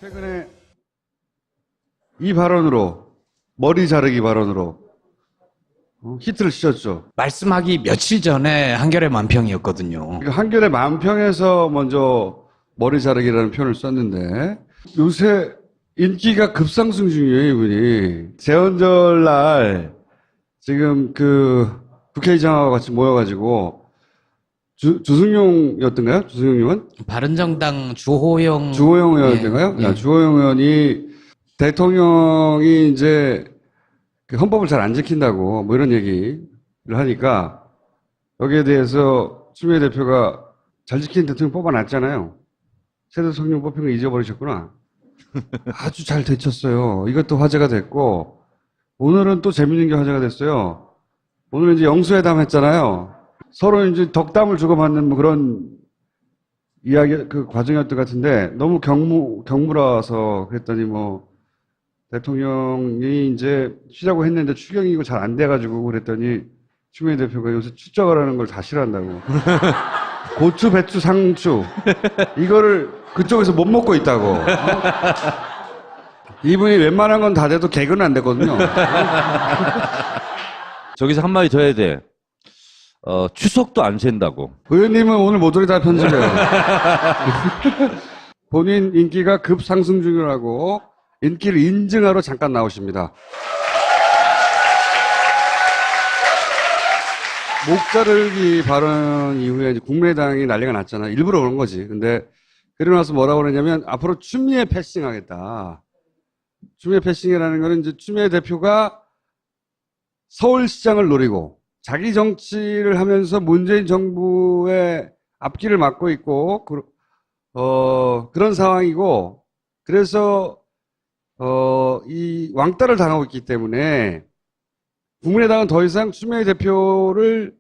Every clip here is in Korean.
최근에 이 발언으로, 머리 자르기 발언으로 히트를 치셨죠. 말씀하기 며칠 전에 한겨레 만평이었거든요. 그러니까 한겨레 만평에서 먼저 머리 자르기라는 표현을 썼는데 요새 인기가 급상승 중이에요, 이분이. 재헌절 날 지금 그 국회의장하고 같이 모여가지고 주승용이었던가요? 주승용 의원? 바른정당 주호영 의원인가요? 예. 주호영 의원이 대통령이 이제 그 헌법을 잘 안 지킨다고 뭐 이런 얘기를 하니까 여기에 대해서 추미애 대표가 잘 지키는 대통령 뽑아놨잖아요. 새 대통령 뽑힌 거 잊어버리셨구나. 아주 잘 되쳤어요. 이것도 화제가 됐고 오늘은 또 재밌는 게 화제가 됐어요. 오늘은 이제 영수회담 했잖아요. 서로 이제 덕담을 주고받는 뭐 그런 이야기 그 과정이었던 것 같은데 너무 경무라서 그랬더니 뭐 대통령이 이제 쉬자고 했는데 추경이고 잘 안 돼가지고 그랬더니 추미애 대표가 요새 추적을 하는 걸 다 싫어한다고. 고추, 배추, 상추 이거를 그쪽에서 못 먹고 있다고. 이분이 웬만한 건 다 돼도 개그는 안 되거든요. 저기서 한마디 더 해야 돼. 추석도 안 샌다고. 의원님은 오늘 모조리 다 편집해요. 본인 인기가 급상승 중이라고 인기를 인증하러 잠깐 나오십니다. 목 자르기 발언 이후에 이제 국민의당이 난리가 났잖아. 일부러 그런 거지. 근데 그러고 나서 뭐라고 그러냐면 앞으로 추미애 패싱 하겠다. 추미애 패싱이라는 거는 이제 추미애 대표가 서울시장을 노리고 자기 정치를 하면서 문재인 정부의 앞길을 막고 있고, 그런 상황이고, 그래서, 이 왕따를 당하고 있기 때문에, 국민의당은 더 이상 추미애 대표를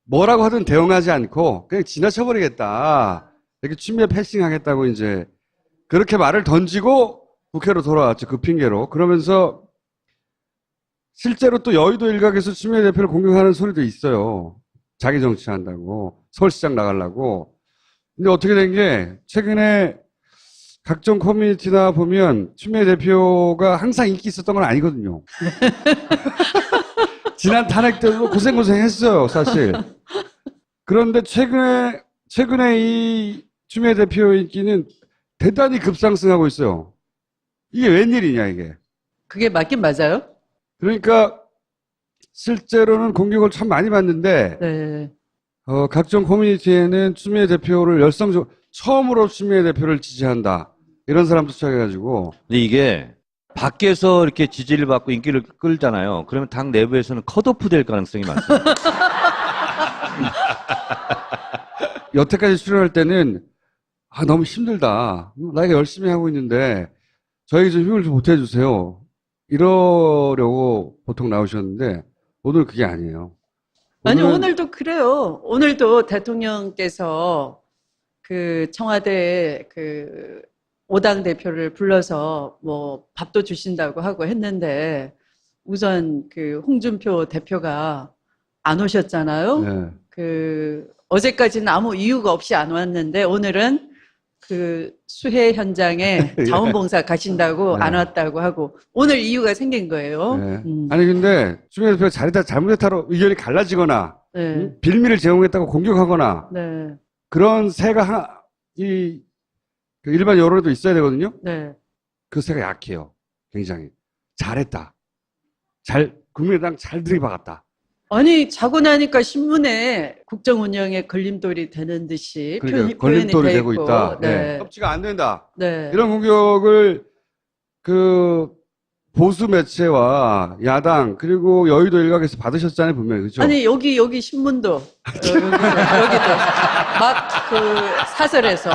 뭐라고 하든 대응하지 않고, 그냥 지나쳐버리겠다. 이렇게 추미애 패싱 하겠다고 이제, 그렇게 말을 던지고 국회로 돌아왔죠. 그 핑계로. 그러면서, 실제로 또 여의도 일각에서 추미애 대표를 공격하는 소리도 있어요. 자기 정치한다고. 서울시장 나가려고. 근데 어떻게 된 게 최근에 각종 커뮤니티나 보면 추미애 대표가 항상 인기 있었던 건 아니거든요. 지난 탄핵 때도 고생했어요, 사실. 그런데 최근에 이 추미애 대표 인기는 대단히 급상승하고 있어요. 이게 웬일이냐, 이게. 그게 맞긴 맞아요? 그러니까 실제로는 공격을 참 많이 받는데 네. 각종 커뮤니티에는 추미애 대표를 열성적으로 처음으로 추미애 대표를 지지한다 이런 사람도 시작해가지고 근데 이게 밖에서 이렇게 지지를 받고 인기를 끌잖아요. 그러면 당 내부에서는 컷오프 될 가능성이 많습니다. 여태까지 출연할 때는 너무 힘들다. 나이가 열심히 하고 있는데 저에게 좀 힘을 좀 보태주세요. 이러려고 보통 나오셨는데 오늘 그게 아니에요. 아니 오늘도 그래요. 오늘도 대통령께서 그 청와대 그 5당 대표를 불러서 뭐 밥도 주신다고 하고 했는데 우선 그 홍준표 대표가 안 오셨잖아요. 네. 그 어제까지는 아무 이유가 없이 안 왔는데 오늘은 그 수해 현장에 자원봉사 가신다고 네. 안 왔다고 하고 오늘 이유가 생긴 거예요. 네. 아니 근데 추미애 대표가 잘했다 잘못했다로 의견이 갈라지거나 네. 빌미를 제공했다고 공격하거나 네. 그런 새가 그 일반 여론에도 있어야 되거든요. 네. 그 새가 약해요. 굉장히. 잘했다. 국민의당 잘 들이박았다. 아니 자고 나니까 신문에 국정 운영에 걸림돌이 되는 듯이 그러니까 표현이 걸림돌이 돼 되고 있고. 있다. 네. 협치가 안 된다. 네. 이런 공격을 그 보수 매체와 야당 그리고 여의도 일각에서 받으셨잖아요, 분명히. 그렇죠? 아니 여기 신문도 여기도 막 그 사설에서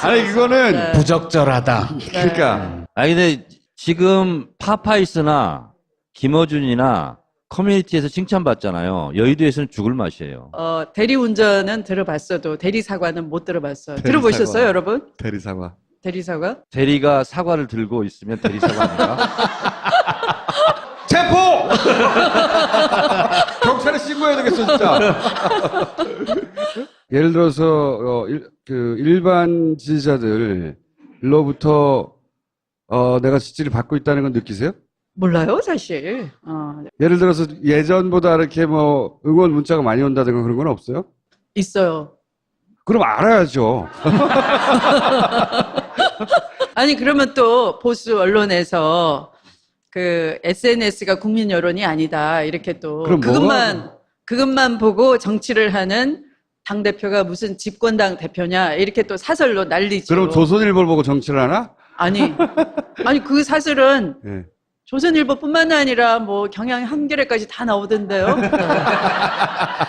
아니 그거는 네. 부적절하다. 그러니까 아니 근데 지금 파파이스나 김어준이나 커뮤니티에서 칭찬받잖아요. 여의도에서는 죽을 맛이에요. 대리운전은 들어봤어도 대리사과는 못 들어봤어요. 대리사과. 들어보셨어요, 여러분? 대리사과. 대리사과? 대리가 사과를 들고 있으면 대리사과입니다. 체포! 경찰에 신고해야 되겠어, 진짜. 예를 들어서, 일반 지지자들, 대표님들로부터 내가 지지를 받고 있다는 건 느끼세요? 몰라요, 사실. 예를 들어서 예전보다 이렇게 뭐 응원 문자가 많이 온다든가 그런 건 없어요? 있어요. 그럼 알아야죠. 아니, 그러면 또 보수 언론에서 그 SNS가 국민 여론이 아니다. 이렇게 또 그럼 그것만 보고 정치를 하는 당대표가 무슨 집권당 대표냐. 이렇게 또 사설로 난리죠. 그럼 조선일보를 보고 정치를 하나? 아니, 그 사설은 예. 조선일보뿐만 아니라 뭐 경향 한겨레까지 다 나오던데요.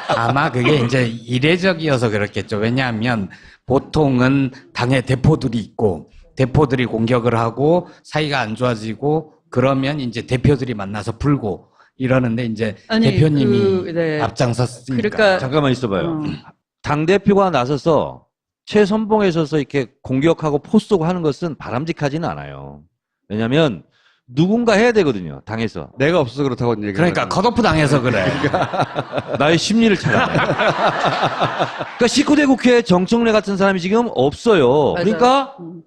아마 그게 이제 이례적이어서 그렇겠죠. 왜냐하면 보통은 당의 대포들이 있고 대포들이 공격을 하고 사이가 안 좋아지고 그러면 이제 대표들이 만나서 풀고 이러는데 이제 아니, 대표님이 네. 앞장섰으니까. 그러니까 잠깐만 있어봐요. 어. 당대표가 나서서 최선봉에 서서 이렇게 공격하고 포스하고 하는 것은 바람직하지는 않아요. 왜냐하면 누군가 해야 되거든요. 당에서. 내가 없어서 그렇다고 얘기해요. 그러니까 컷오프 당해서 그래. 나의 심리를 찾아. 그러니까 19대 국회에 정청래 같은 사람이 지금 없어요. 맞아요. 그러니까 음.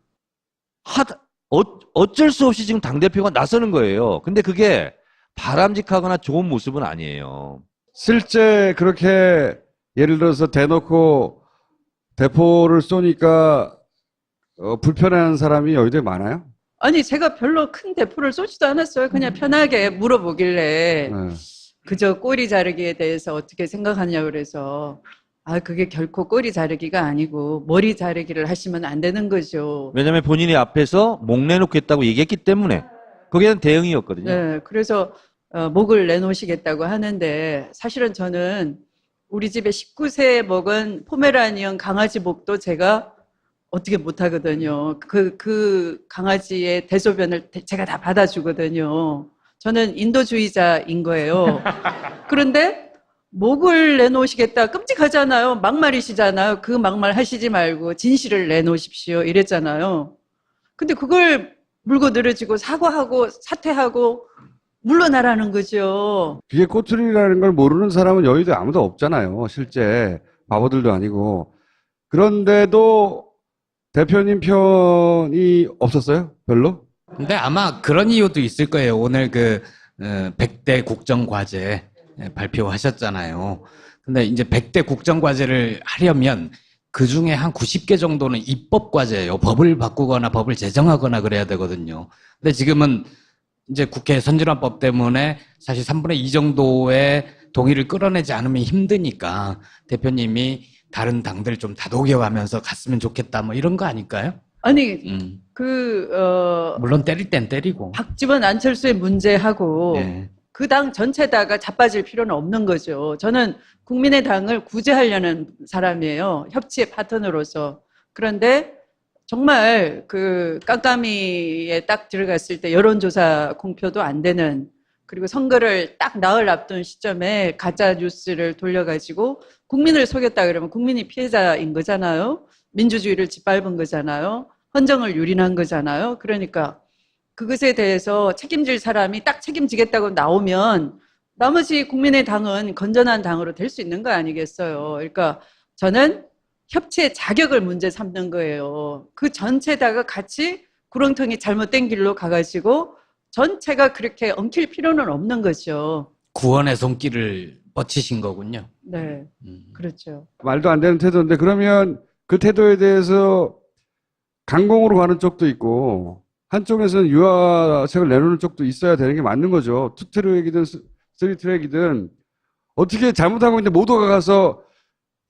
어쩔 수 없이 지금 당대표가 나서는 거예요. 근데 그게 바람직하거나 좋은 모습은 아니에요. 실제 그렇게 예를 들어서 대놓고 대포를 쏘니까 불편해하는 사람이 여의도에 많아요? 아니, 제가 별로 큰 대포를 쏘지도 않았어요. 그냥 편하게 물어보길래 네. 그저 꼬리 자르기에 대해서 어떻게 생각하냐고 그래서 그게 결코 꼬리 자르기가 아니고 머리 자르기를 하시면 안 되는 거죠. 왜냐하면 본인이 앞에서 목 내놓겠다고 얘기했기 때문에 거기에 대한 대응이었거든요. 네, 그래서 목을 내놓으시겠다고 하는데 사실은 저는 우리 집에 19세 먹은 포메라니언 강아지 목도 제가 어떻게 못하거든요. 그 강아지의 대소변을 제가 다 받아주거든요. 저는 인도주의자인 거예요. 그런데 목을 내놓으시겠다. 끔찍하잖아요. 막말이시잖아요. 그 막말 하시지 말고 진실을 내놓으십시오. 이랬잖아요. 근데 그걸 물고 늘어지고 사과하고 사퇴하고 물러나라는 거죠. 그게 꼬투리라는 걸 모르는 사람은 여의도에 아무도 없잖아요. 실제 바보들도 아니고. 그런데도 대표님 편이 없었어요? 별로? 근데 아마 그런 이유도 있을 거예요. 오늘 그 100대 국정과제 발표하셨잖아요. 근데 이제 100대 국정과제를 하려면 그 중에 한 90개 정도는 입법과제예요. 법을 바꾸거나 법을 제정하거나 그래야 되거든요. 근데 지금은 이제 국회 선진화법 때문에 사실 3분의 2 정도의 동의를 끌어내지 않으면 힘드니까 대표님이 다른 당들 좀 다독여가면서 갔으면 좋겠다 뭐 이런 거 아닐까요? 아니, 물론 때릴 땐 때리고. 박지원 안철수의 문제하고 예. 그 당 전체다가 자빠질 필요는 없는 거죠. 저는 국민의당을 구제하려는 사람이에요. 협치의 파트너로서. 그런데 정말 그 깜깜이에 딱 들어갔을 때 여론조사 공표도 안 되는, 그리고 선거를 딱 나흘 앞둔 시점에 가짜 뉴스를 돌려가지고 국민을 속였다 그러면 국민이 피해자인 거잖아요. 민주주의를 짓밟은 거잖아요. 헌정을 유린한 거잖아요. 그러니까 그것에 대해서 책임질 사람이 딱 책임지겠다고 나오면 나머지 국민의당은 건전한 당으로 될 수 있는 거 아니겠어요. 그러니까 저는 협치의 자격을 문제 삼는 거예요. 그 전체다가 같이 구렁텅이 잘못된 길로 가가지고 전체가 그렇게 엉킬 필요는 없는 거죠. 구원의 손길을 뻗치신 거군요. 네, 그렇죠. 말도 안 되는 태도인데 그러면 그 태도에 대해서 강공으로 가는 쪽도 있고 한쪽에서는 유화책을 내놓는 쪽도 있어야 되는 게 맞는 거죠. 투트랙이든 쓰리트랙이든 어떻게 잘못하고 있는데 모두가 가서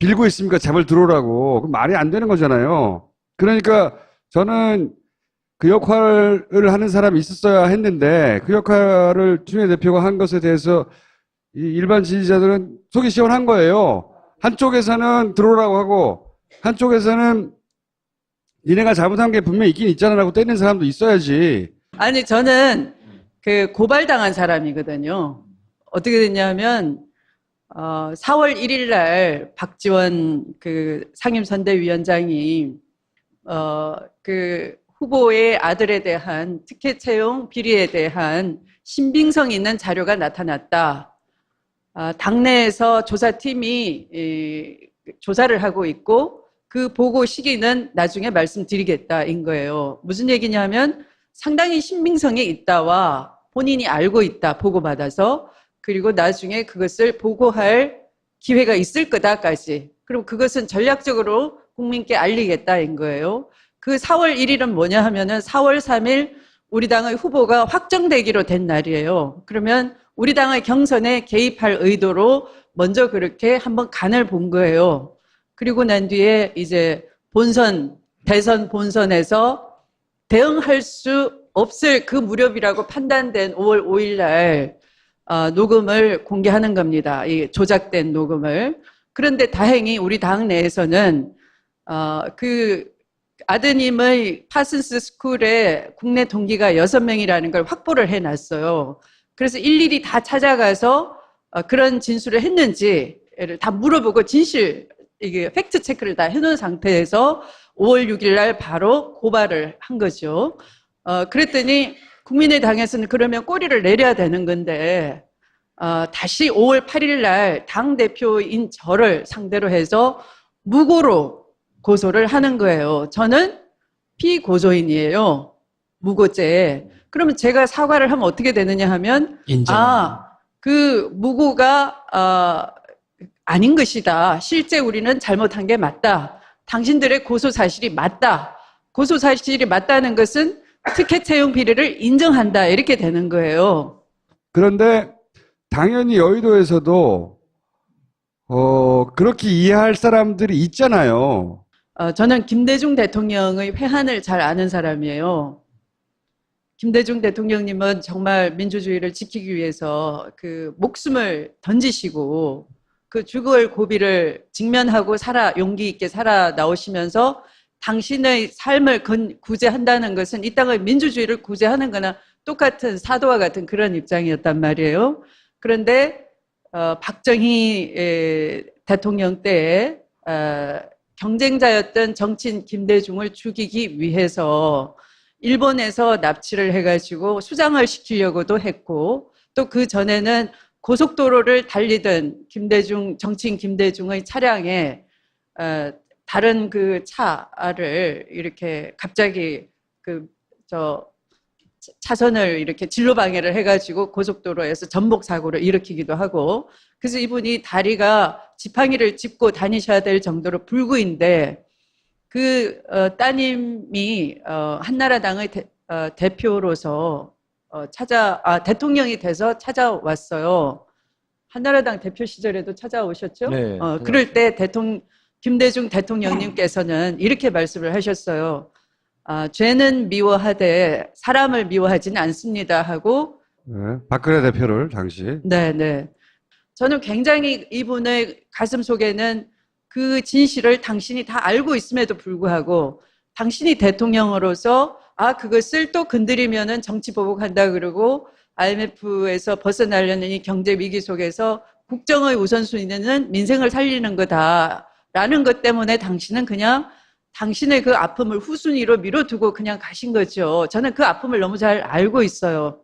빌고 있습니까? 제발 들어오라고. 그럼 말이 안 되는 거잖아요. 그러니까 저는 그 역할을 하는 사람이 있었어야 했는데 그 역할을 추미애 대표가 한 것에 대해서 이 일반 지지자들은 속이 시원한 거예요. 한쪽에서는 들어오라고 하고 한쪽에서는 니네가 잘못한 게 분명히 있긴 있잖아라고 때리는 사람도 있어야지. 아니, 저는 그 고발당한 사람이거든요. 어떻게 됐냐면 4월 1일 날 박지원 그 상임선대위원장이 그 후보의 아들에 대한 특혜 채용 비리에 대한 신빙성 있는 자료가 나타났다. 당내에서 조사팀이 조사를 하고 있고 그 보고 시기는 나중에 말씀드리겠다인 거예요. 무슨 얘기냐면 상당히 신빙성이 있다와 본인이 알고 있다, 보고받아서. 그리고 나중에 그것을 보고할 기회가 있을 거다까지. 그리고 그것은 전략적으로 국민께 알리겠다인 거예요. 그 4월 1일은 뭐냐 하면은 4월 3일 우리 당의 후보가 확정되기로 된 날이에요. 그러면 우리 당의 경선에 개입할 의도로 먼저 그렇게 한번 간을 본 거예요. 그리고 난 뒤에 이제 대선 본선에서 대응할 수 없을 그 무렵이라고 판단된 5월 5일 날 녹음을 공개하는 겁니다. 이 조작된 녹음을. 그런데 다행히 우리 당 내에서는 그 아드님의 파슨스 스쿨에 국내 동기가 6명이라는 걸 확보를 해놨어요. 그래서 일일이 다 찾아가서 그런 진술을 했는지를 다 물어보고 이게 팩트 체크를 다 해놓은 상태에서 5월 6일 날 바로 고발을 한 거죠. 그랬더니 국민의당에서는 그러면 꼬리를 내려야 되는 건데 다시 5월 8일 날 당대표인 저를 상대로 해서 무고로 고소를 하는 거예요. 저는 피고소인이에요. 무고죄. 그러면 제가 사과를 하면 어떻게 되느냐 하면 그 무고가 아닌 것이다. 실제 우리는 잘못한 게 맞다. 당신들의 고소 사실이 맞다. 고소 사실이 맞다는 것은 특혜 채용 비리를 인정한다. 이렇게 되는 거예요. 그런데 당연히 여의도에서도 그렇게 이해할 사람들이 있잖아요. 저는 김대중 대통령의 회한을 잘 아는 사람이에요. 김대중 대통령님은 정말 민주주의를 지키기 위해서 그 목숨을 던지시고 그 죽을 고비를 직면하고 용기 있게 살아 나오시면서 당신의 삶을 구제한다는 것은 이 땅의 민주주의를 구제하는 거나 똑같은 사도와 같은 그런 입장이었단 말이에요. 그런데 박정희 대통령 때에 경쟁자였던 정치인 김대중을 죽이기 위해서 일본에서 납치를 해가지고 수장을 시키려고도 했고 또 그 전에는 고속도로를 달리던 정치인 김대중의 차량에 다른 그 차를 이렇게 갑자기 차선을 이렇게 진로 방해를 해가지고 고속도로에서 전복 사고를 일으키기도 하고 그래서 이분이 다리가 지팡이를 짚고 다니셔야 될 정도로 불구인데 그 따님이 한나라당의 대표로서 대통령이 돼서 찾아왔어요. 한나라당 대표 시절에도 찾아오셨죠? 네, 그럴 때 김대중 대통령님께서는 이렇게 말씀을 하셨어요. 죄는 미워하되 사람을 미워하지는 않습니다 하고 네, 박근혜 대표를 당시. 네. 저는 굉장히 이분의 가슴 속에는 그 진실을 당신이 다 알고 있음에도 불구하고 당신이 대통령으로서 그것을 또 건드리면은 정치 보복한다 그러고 IMF에서 벗어나려는 이 경제 위기 속에서 국정의 우선순위는 민생을 살리는 거다라는 것 때문에 당신은 그냥 당신의 그 아픔을 후순위로 밀어두고 그냥 가신 거죠. 저는 그 아픔을 너무 잘 알고 있어요.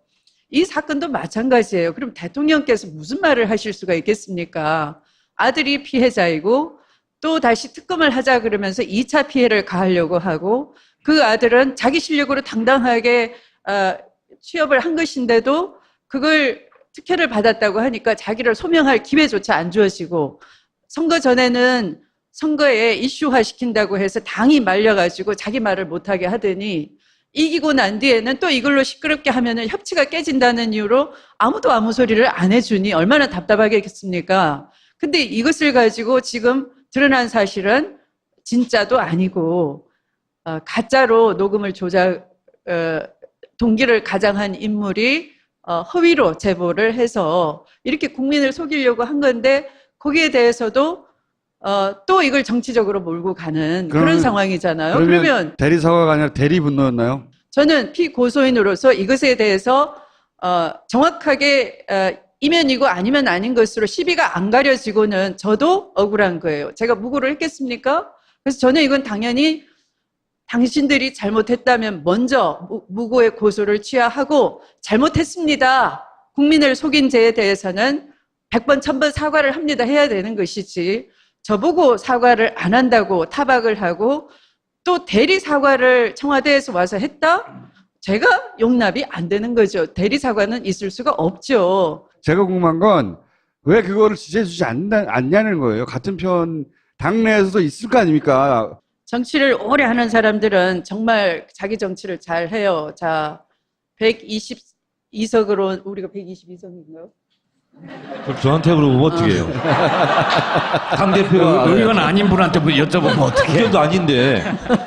이 사건도 마찬가지예요. 그럼 대통령께서 무슨 말을 하실 수가 있겠습니까? 아들이 피해자이고 또 다시 특검을 하자 그러면서 2차 피해를 가하려고 하고 그 아들은 자기 실력으로 당당하게 취업을 한 것인데도 그걸 특혜를 받았다고 하니까 자기를 소명할 기회조차 안 주어지고 선거 전에는 선거에 이슈화 시킨다고 해서 당이 말려가지고 자기 말을 못하게 하더니 이기고 난 뒤에는 또 이걸로 시끄럽게 하면은 협치가 깨진다는 이유로 아무도 아무 소리를 안 해주니 얼마나 답답하겠습니까? 근데 이것을 가지고 지금 드러난 사실은 진짜도 아니고 가짜로 녹음을 동기를 가장한 인물이 허위로 제보를 해서 이렇게 국민을 속이려고 한 건데 거기에 대해서도 또 이걸 정치적으로 몰고 가는 그런 상황이잖아요. 그러면 대리사과가 아니라 대리분노였나요? 저는 피고소인으로서 이것에 대해서 정확하게 이면이고 아니면 아닌 것으로 시비가 안 가려지고는 저도 억울한 거예요. 제가 무고를 했겠습니까? 그래서 저는 이건 당연히 당신들이 잘못했다면 먼저 무고의 고소를 취하하고 잘못했습니다. 국민을 속인 죄에 대해서는 100번, 1000번 사과를 합니다. 해야 되는 것이지. 저보고 사과를 안 한다고 타박을 하고 또 대리 사과를 청와대에서 와서 했다? 제가 용납이 안 되는 거죠. 대리 사과는 있을 수가 없죠. 제가 궁금한 건 왜 그거를 지지해주지 않냐는 거예요. 같은 편 당내에서도 있을 거 아닙니까? 정치를 오래 하는 사람들은 정말 자기 정치를 잘 해요. 자, 122석으로 우리가 122석인가요? 저한테 물어보면 어떻게 해요? 당대표가 의원 아닌 분한테 뭐 여쭤보면 어떻게? 의원도 아닌데.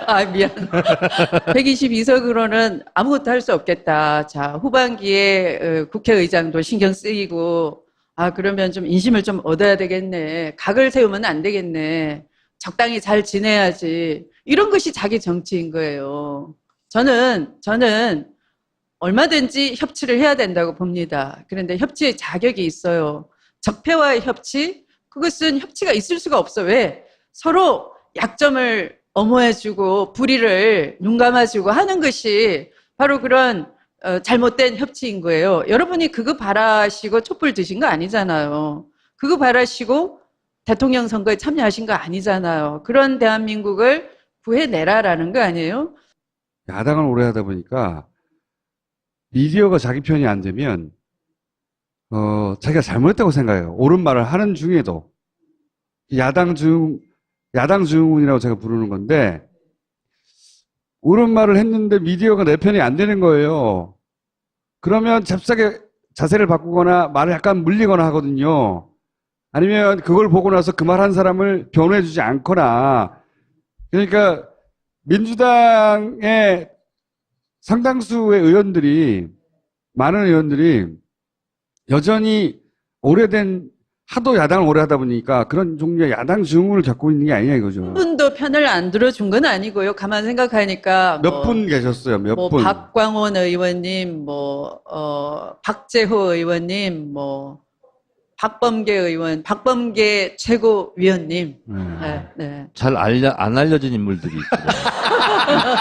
아, 미안. 122석으로는 아무것도 할 수 없겠다. 자, 후반기에 국회의장도 신경 쓰이고, 아, 그러면 좀 인심을 좀 얻어야 되겠네. 각을 세우면 안 되겠네. 적당히 잘 지내야지. 이런 것이 자기 정치인 거예요. 저는 얼마든지 협치를 해야 된다고 봅니다. 그런데 협치의 자격이 있어요. 적폐와의 협치? 그것은 협치가 있을 수가 없어. 왜? 서로 약점을 엄호해주고 불의를 눈감아주고 하는 것이 바로 그런 잘못된 협치인 거예요. 여러분이 그거 바라시고 촛불 드신 거 아니잖아요. 그거 바라시고 대통령 선거에 참여하신 거 아니잖아요. 그런 대한민국을 구해내라라는 거 아니에요? 야당을 오래 하다 보니까 미디어가 자기 편이 안 되면 자기가 잘못했다고 생각해요. 옳은 말을 하는 중에도 야당 증후군이라고 제가 부르는 건데 옳은 말을 했는데 미디어가 내 편이 안 되는 거예요. 그러면 잽싸게 자세를 바꾸거나 말을 약간 물리거나 하거든요. 아니면 그걸 보고 나서 그 말 한 사람을 변호해주지 않거나. 그러니까 민주당의 상당수의 의원들이, 많은 의원들이 여전히 하도 야당을 오래 하다 보니까 그런 종류의 야당 증후를 겪고 있는 게 아니냐 이거죠. 한 분도 편을 안 들어준 건 아니고요. 가만 생각하니까 몇 분 계셨어요, 몇 분. 박광원 의원님, 박재호 의원님, 박범계 의원, 박범계 최고위원님. 네, 네. 잘 안 알려진 인물들이 있더라고요.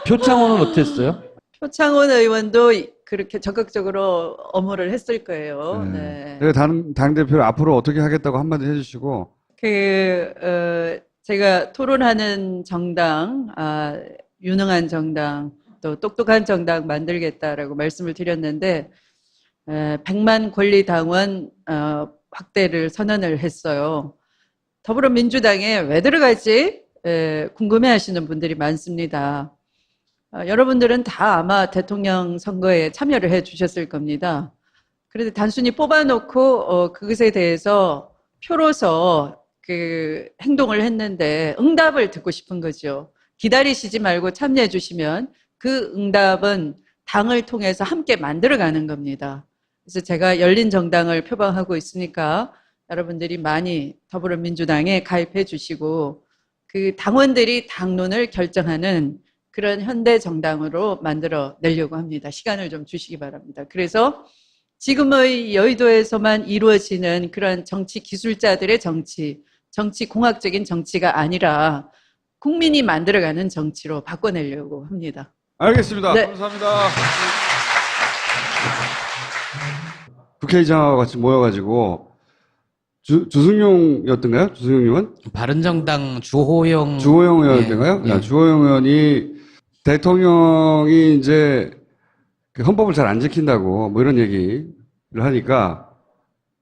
표창원은 어땠어요? 표창원 의원도 그렇게 적극적으로 업무를 했을 거예요. 네. 그래서 당대표를 앞으로 어떻게 하겠다고 한마디 해주시고. 제가 토론하는 정당, 유능한 정당, 또 똑똑한 정당 만들겠다라고 말씀을 드렸는데, 100만 권리당원 확대를 선언을 했어요. 더불어민주당에 왜 들어갈지 궁금해하시는 분들이 많습니다. 여러분들은 다 아마 대통령 선거에 참여를 해 주셨을 겁니다. 그런데 단순히 뽑아놓고 그것에 대해서 표로서 그 행동을 했는데 응답을 듣고 싶은 거죠. 기다리시지 말고 참여해 주시면 그 응답은 당을 통해서 함께 만들어가는 겁니다. 그래서 제가 열린 정당을 표방하고 있으니까 여러분들이 많이 더불어민주당에 가입해 주시고 그 당원들이 당론을 결정하는 그런 현대 정당으로 만들어 내려고 합니다. 시간을 좀 주시기 바랍니다. 그래서 지금의 여의도에서만 이루어지는 그런 정치 기술자들의 정치 공학적인 정치가 아니라 국민이 만들어가는 정치로 바꿔내려고 합니다. 알겠습니다. 네. 감사합니다. 국회의장하고 같이 모여가지고 주승용이었던가요? 주승용 의원? 바른정당 주호영 의원인가요? 예. 주호영 의원이 대통령이 이제 그 헌법을 잘 안 지킨다고 뭐 이런 얘기를 하니까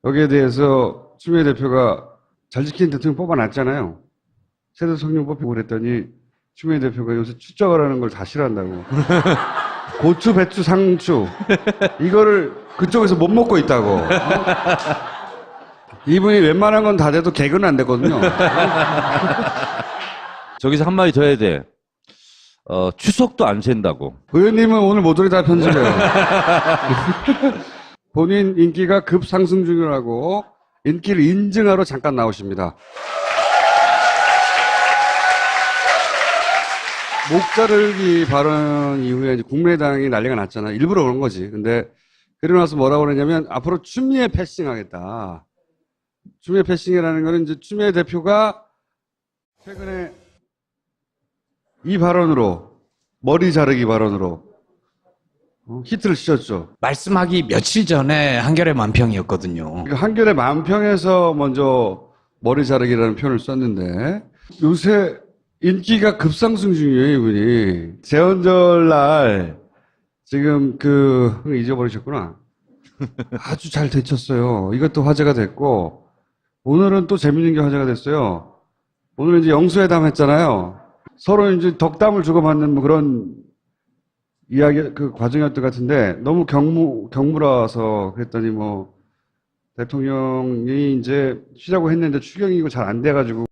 여기에 대해서 추미애 대표가 잘 지킨 대통령 뽑아놨잖아요. 새 대통령 뽑히고 그랬더니 추미애 대표가 요새 추적을 하는 걸 다 싫어한다고. 고추, 배추, 상추 이거를 그쪽에서 못 먹고 있다고. 이분이 웬만한 건 다 돼도 개그는 안 되거든요. 저기서 한마디 더 해야 돼. 추석도 안 샌다고. 의원님은 오늘 모조리 다 편집해요. 본인 인기가 급상승 중이라고 인기를 인증하러 잠깐 나오십니다. 목자르기 발언 이후에 이제 국민의당이 난리가 났잖아. 일부러 그런 거지. 근데 그러고 나서 뭐라고 그러냐면 앞으로 추미애 패싱하겠다. 추미애 패싱이라는 거는 이제 추미애 대표가 최근에 이 발언으로 머리 자르기 발언으로 히트를 치셨죠. 말씀하기 며칠 전에 한겨레 만평이었거든요. 그러니까 한겨레 만평에서 먼저 머리 자르기라는 표현을 썼는데 요새 인기가 급상승 중이에요, 이분이. 재헌절 날 지금 잊어버리셨구나. 아주 잘 되쳤어요. 이것도 화제가 됐고 오늘은 또 재밌는 게 화제가 됐어요. 오늘 이제 영수회담 했잖아요. 서로 이제 덕담을 주고받는 뭐 그런 이야기, 그 과정이었던 것 같은데 너무 경무라서 그랬더니 뭐 대통령이 이제 쉬자고 했는데 추경이고 잘 안 돼가지고